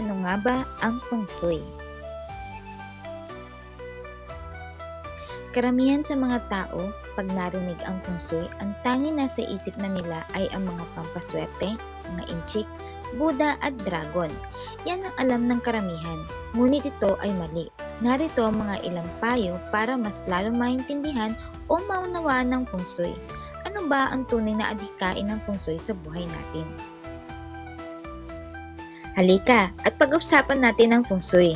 Ano nga ba ang Feng Shui? Karamihan sa mga tao, pag narinig ang Feng Shui, ang tanging nasa isip na nila ay ang mga pampaswerte, mga inchik, Buddha at dragon. Yan ang alam ng karamihan, ngunit ito ay mali. Narito ang mga ilang payo para mas lalong maintindihan o maunawaan ng Feng Shui. Ano ba ang tunay na adhikain ng Feng Shui sa buhay natin? Halika at pag-usapan natin ang Feng Shui.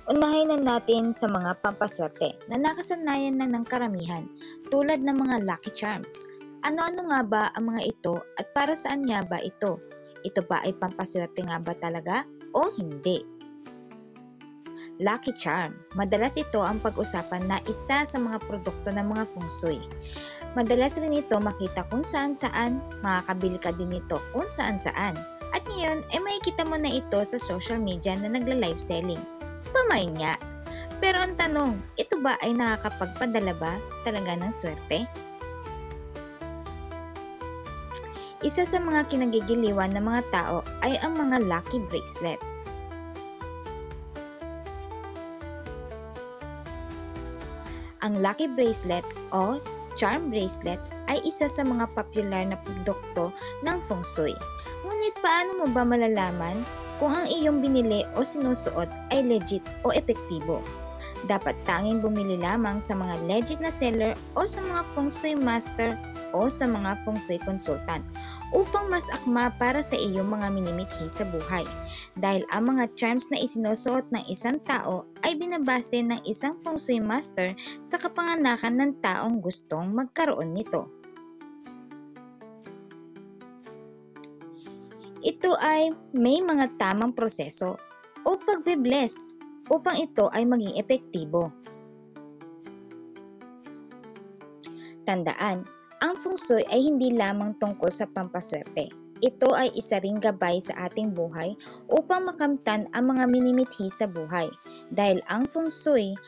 Unahin na natin sa mga pampaswerte na nakasanayan na ng karamihan tulad ng mga lucky charms. Ano-ano nga ba ang mga ito at para saan nga ba ito? Ito ba ay pampaswerte nga ba talaga o hindi? Lucky charm. Madalas ito ang pag-usapan na isa sa mga produkto ng mga Feng Shui. Madalas rin ito makita kung saan-saan, makakabili ka din ito kung saan-saan. At ngayon ay makikita mo na ito sa social media na nagla-live selling. Pamain nga. Pero ang tanong, ito ba ay nakakapagpadala ba talaga ng swerte? Isa sa mga kinagigiliwan ng mga tao ay ang mga lucky bracelet. Ang lucky bracelet o charm bracelet ay isa sa mga popular na produkto ng Feng Shui. Ngunit paano mo ba malalaman kung ang iyong binili o sinusuot ay legit o epektibo? Dapat tanging bumili lamang sa mga legit na seller o sa mga Feng Shui master o sa mga Feng Shui consultant upang mas akma para sa iyong mga minimithi sa buhay. Dahil ang mga charms na isinusuot ng isang tao ay binabase ng isang Feng Shui master sa kapanganakan ng taong gustong magkaroon nito. Ito ay may mga tamang proseso o pagbe-bless upang ito ay maging epektibo. Tandaan, ang Feng Shui ay hindi lamang tungkol sa pampaswerte. Ito ay isa ring gabay sa ating buhay upang makamtan ang mga minimithi sa buhay. Dahil ang Feng Shui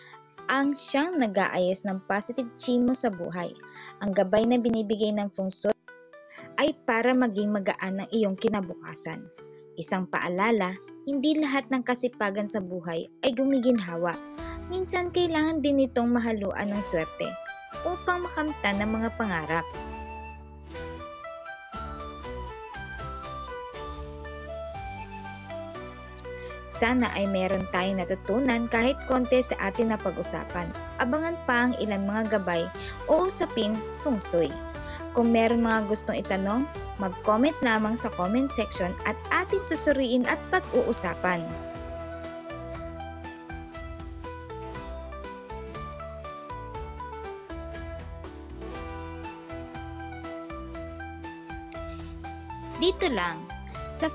ang siyang nag-aayos ng positive chi mo sa buhay. Ang gabay na binibigay ng Feng Shui ay para maging magaan ang iyong kinabukasan. Isang paalala, hindi lahat ng kasipagan sa buhay ay gumiginhawa. Minsan kailangan din itong mahaluan ng swerte upang makamtan ng mga pangarap. Sana ay meron tayong natutunan kahit konti sa atin na pag-usapan. Abangan pa ang ilang mga gabay o usaping Feng Shui. Kung meron mga gustong itanong, mag-comment lamang sa comment section at ating susuriin at pag-uusapan. Dito lang sa